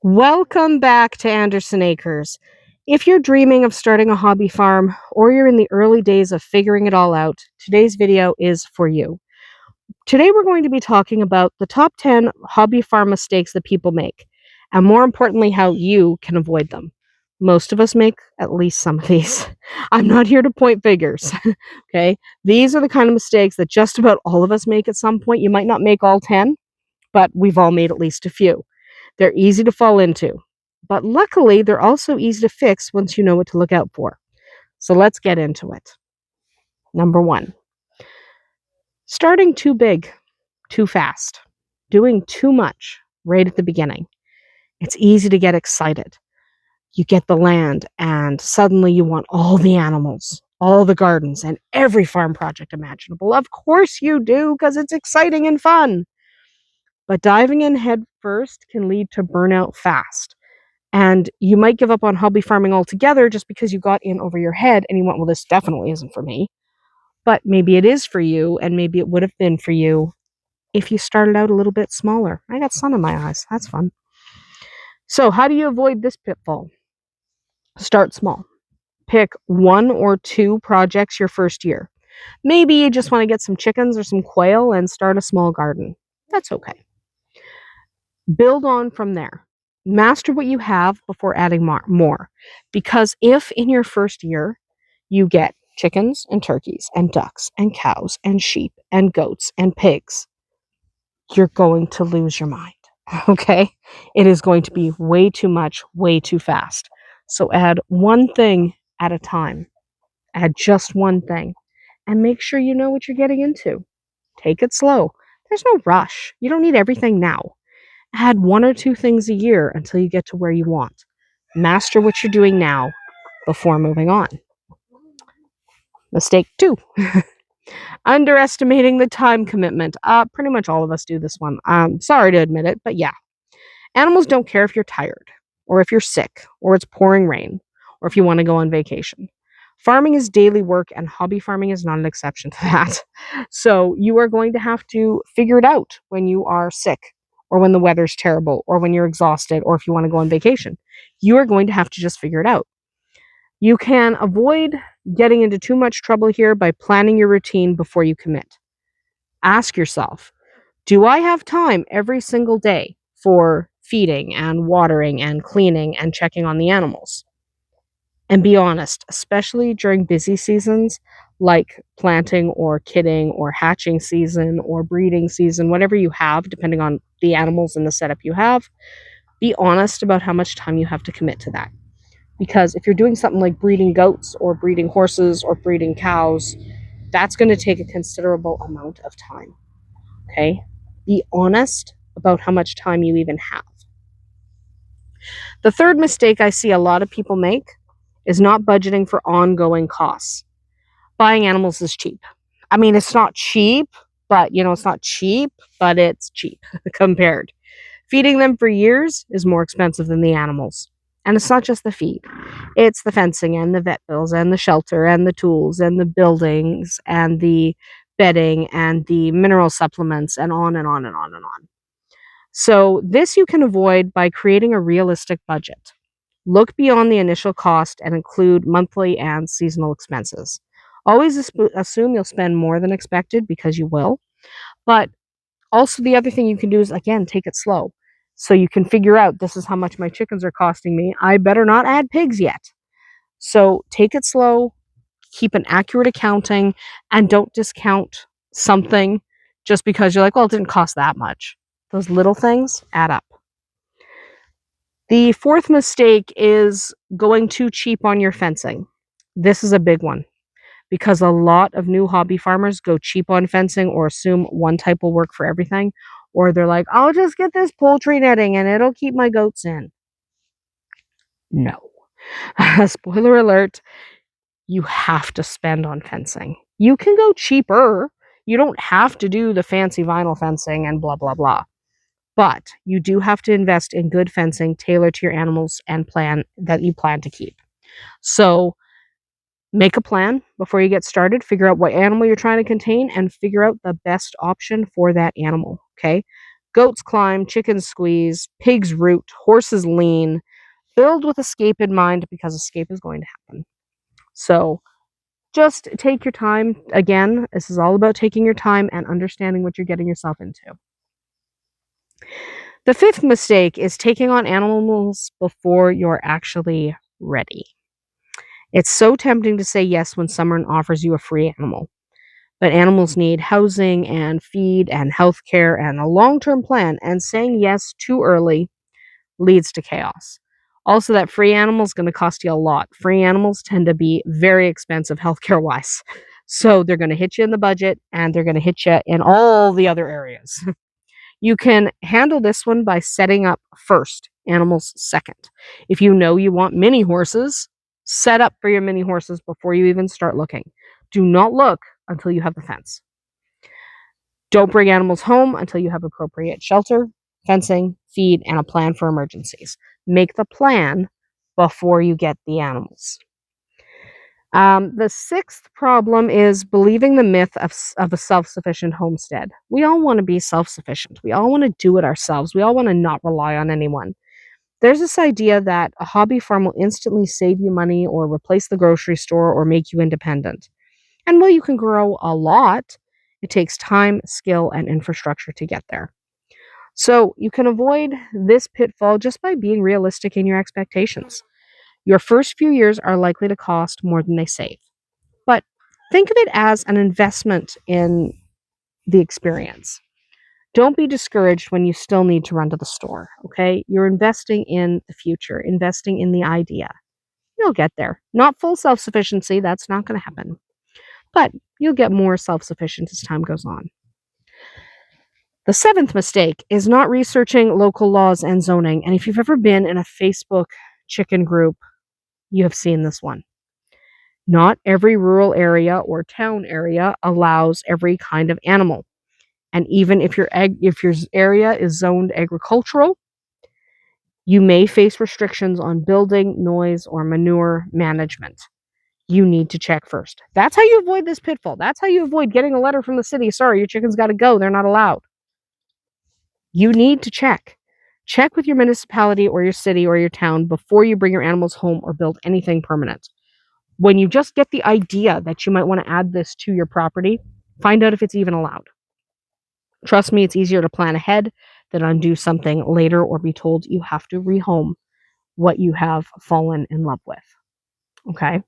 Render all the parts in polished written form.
Welcome back to Andersen Acres. If you're dreaming of starting a hobby farm or you're in the early days of figuring it all out, today's video is for you. Today we're going to be talking about the top 10 hobby farm mistakes that people make, and more importantly, how you can avoid them. Most of us make at least some of these. I'm not here to point figures, okay? These are the kind of mistakes that just about all of us make at some point. You might not make all 10, but we've all made at least a few. They're easy to fall into, but luckily, they're also easy to fix once you know what to look out for. So let's get into it. Number one, starting too big, too fast, doing too much right at the beginning. It's easy to get excited. You get the land, and suddenly you want all the animals, all the gardens, and every farm project imaginable. Of course you do, because it's exciting and fun. But diving in head first can lead to burnout fast. And you might give up on hobby farming altogether just because you got in over your head and you went, well, this definitely isn't for me. But maybe it is for you, and maybe it would have been for you if you started out a little bit smaller. I got sun in my eyes. That's fun. So, how do you avoid this pitfall? Start small. Pick one or two projects your first year. Maybe you just want to get some chickens or some quail and start a small garden. That's okay. Build on from there. Master what you have before adding more. Because if in your first year you get chickens and turkeys and ducks and cows and sheep and goats and pigs, you're going to lose your mind. Okay? It is going to be way too much, way too fast. So add one thing at a time. Add just one thing. And make sure you know what you're getting into. Take it slow. There's no rush. You don't need everything now. Add one or two things a year until you get to where you want. Master what you're doing now before moving on. Mistake 2. Underestimating the time commitment. Pretty much all of us do this one. Sorry to admit it, but yeah. Animals don't care if you're tired, or if you're sick, or it's pouring rain, or if you want to go on vacation. Farming is daily work, and hobby farming is not an exception to that. So you are going to have to figure it out when you are sick, or when the weather's terrible, or when you're exhausted, or if you want to go on vacation. You are going to have to just figure it out. You can avoid getting into too much trouble here by planning your routine before you commit. Ask yourself, do I have time every single day for feeding and watering and cleaning and checking on the animals? And be honest, especially during busy seasons like planting or kidding or hatching season or breeding season, whatever you have, depending on the animals and the setup you have, be honest about how much time you have to commit to that. Because if you're doing something like breeding goats or breeding horses or breeding cows, that's going to take a considerable amount of time. Okay? Be honest about how much time you even have. The third mistake I see a lot of people make is not budgeting for ongoing costs. Buying animals is cheap. I mean, it's not cheap, but it's not cheap, but it's cheap compared. Feeding them for years is more expensive than the animals. And it's not just the feed. It's the fencing and the vet bills and the shelter and the tools and the buildings and the bedding and the mineral supplements and on and on and on and on. So this you can avoid by creating a realistic budget. Look beyond the initial cost and include monthly and seasonal expenses. Always assume you'll spend more than expected, because you will. But also the other thing you can do is, again, take it slow. So you can figure out, this is how much my chickens are costing me. I better not add pigs yet. So take it slow, keep an accurate accounting, and don't discount something just because you're like, well, it didn't cost that much. Those little things add up. The fourth mistake is going too cheap on your fencing. This is a big one because a lot of new hobby farmers go cheap on fencing or assume one type will work for everything. Or they're like, I'll just get this poultry netting and it'll keep my goats in. No. Spoiler alert, you have to spend on fencing. You can go cheaper. You don't have to do the fancy vinyl fencing and blah, blah, blah. But you do have to invest in good fencing tailored to your animals and plan that you plan to keep. So make a plan before you get started. Figure out what animal you're trying to contain and figure out the best option for that animal. Okay. Goats climb, chickens squeeze, pigs root, horses lean. Build with escape in mind because escape is going to happen. So just take your time. Again, this is all about taking your time and understanding what you're getting yourself into. The fifth mistake is taking on animals before you're actually ready. It's so tempting to say yes when someone offers you a free animal. But animals need housing and feed and healthcare and a long-term plan, and saying yes too early leads to chaos. Also, that free animal is going to cost you a lot. Free animals tend to be very expensive healthcare wise. So they're going to hit you in the budget and they're going to hit you in all the other areas. You can handle this one by setting up first, animals second. If you know you want mini horses, set up for your mini horses before you even start looking. Do not look until you have the fence. Don't bring animals home until you have appropriate shelter, fencing, feed, and a plan for emergencies. Make the plan before you get the animals. The sixth problem is believing the myth of a self-sufficient homestead. We all want to be self-sufficient. We all want to do it ourselves. We all want to not rely on anyone. There's this idea that a hobby farm will instantly save you money or replace the grocery store or make you independent. And while you can grow a lot, it takes time, skill, and infrastructure to get there. So you can avoid this pitfall just by being realistic in your expectations. Your first few years are likely to cost more than they save, but think of it as an investment in the experience. Don't be discouraged when you still need to run to the store, okay? You're investing in the future, investing in the idea. You'll get there. Not full self sufficiency, that's not going to happen, but you'll get more self sufficient as time goes on. The seventh mistake is not researching local laws and zoning. And if you've ever been in a Facebook chicken group, you have seen this one. Not every rural area or town area allows every kind of animal. And even if your area is zoned agricultural, you may face restrictions on building, noise, or manure management. You need to check first. That's how you avoid this pitfall. That's how you avoid getting a letter from the city. Sorry, your chickens got to go. They're not allowed. You need to check. Check with your municipality or your city or your town before you bring your animals home or build anything permanent. When you just get the idea that you might want to add this to your property, find out if it's even allowed. Trust me, it's easier to plan ahead than undo something later or be told you have to rehome what you have fallen in love with. Okay?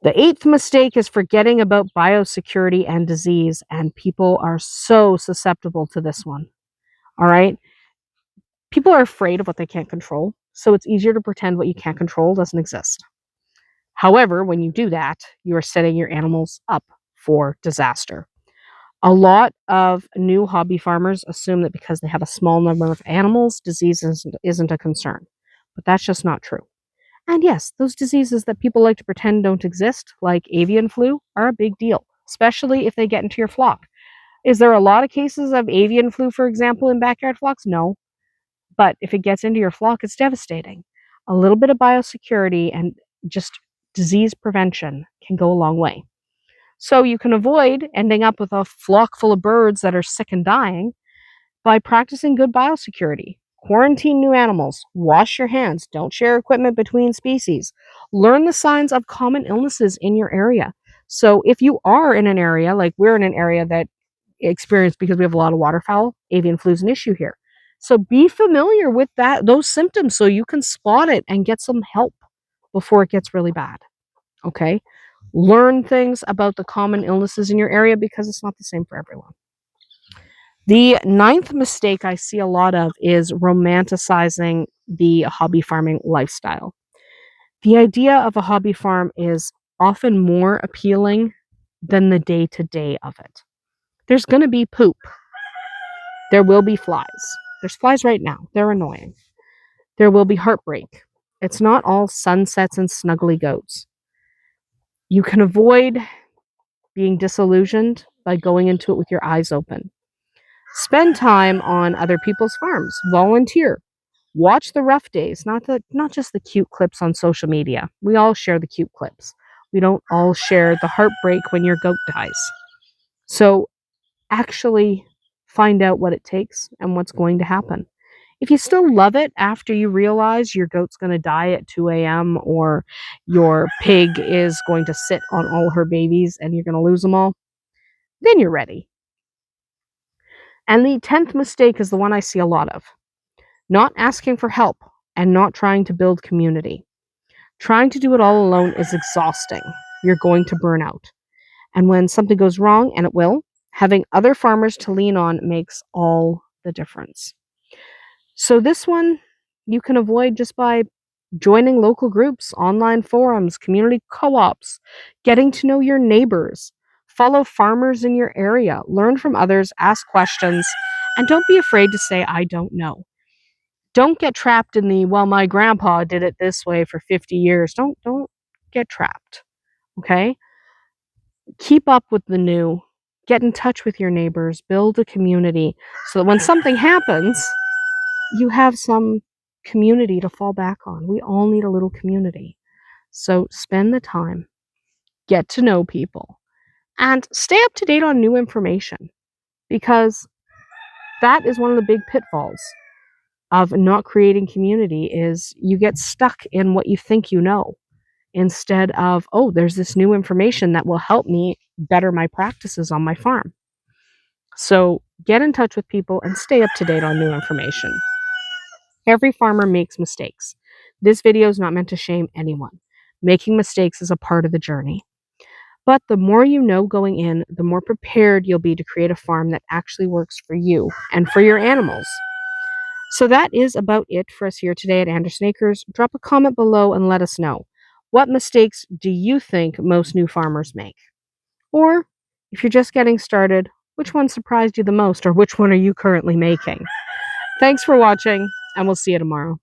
The eighth mistake is forgetting about biosecurity and disease, and people are so susceptible to this one. All right? People are afraid of what they can't control, so it's easier to pretend what you can't control doesn't exist. However, when you do that, you are setting your animals up for disaster. A lot of new hobby farmers assume that because they have a small number of animals, disease isn't a concern. But that's just not true. And yes, those diseases that people like to pretend don't exist, like avian flu, are a big deal, especially if they get into your flock. Is there a lot of cases of avian flu, for example, in backyard flocks? No. But if it gets into your flock, it's devastating. A little bit of biosecurity and just disease prevention can go a long way. So you can avoid ending up with a flock full of birds that are sick and dying by practicing good biosecurity. Quarantine new animals, wash your hands, don't share equipment between species, learn the signs of common illnesses in your area. So if you are in an area, like we're in an area that experience because we have a lot of waterfowl, avian flu is an issue here. So be familiar with those symptoms so you can spot it and get some help before it gets really bad. Okay? Learn things about the common illnesses in your area because it's not the same for everyone. The ninth mistake I see a lot of is romanticizing the hobby farming lifestyle. The idea of a hobby farm is often more appealing than the day-to-day of it. There's going to be poop. There will be flies. There's flies right now. They're annoying. There will be heartbreak. It's not all sunsets and snuggly goats. You can avoid being disillusioned by going into it with your eyes open. Spend time on other people's farms. Volunteer. Watch the rough days, not just the cute clips on social media. We all share the cute clips. We don't all share the heartbreak when your goat dies. So actually find out what it takes and what's going to happen. If you still love it after you realize your goat's going to die at 2 a.m. or your pig is going to sit on all her babies and you're going to lose them all, then you're ready. And the 10th mistake is the one I see a lot of: not asking for help and not trying to build community. Trying to do it all alone is exhausting. You're going to burn out. And when something goes wrong, and it will, having other farmers to lean on makes all the difference. So this one you can avoid just by joining local groups, online forums, community co-ops, getting to know your neighbors, follow farmers in your area, learn from others, ask questions, and don't be afraid to say, I don't know. Don't get trapped in the, well, my grandpa did it this way for 50 years. Don't get trapped. Okay? Keep up with the new. Get in touch with your neighbors, build a community so that when something happens, you have some community to fall back on. We all need a little community. So spend the time, get to know people, and stay up to date on new information, because that is one of the big pitfalls of not creating community. Is you get stuck in what you think you know instead of, oh, there's this new information that will help me better my practices on my farm. So get in touch with people and stay up to date on new information. Every farmer makes mistakes. This video is not meant to shame anyone. Making mistakes is a part of the journey. But the more you know going in, the more prepared you'll be to create a farm that actually works for you and for your animals. So that is about it for us here today at Andersen Acres. Drop a comment below and let us know. What mistakes do you think most new farmers make? Or if you're just getting started, which one surprised you the most, or which one are you currently making? Thanks for watching, and we'll see you tomorrow.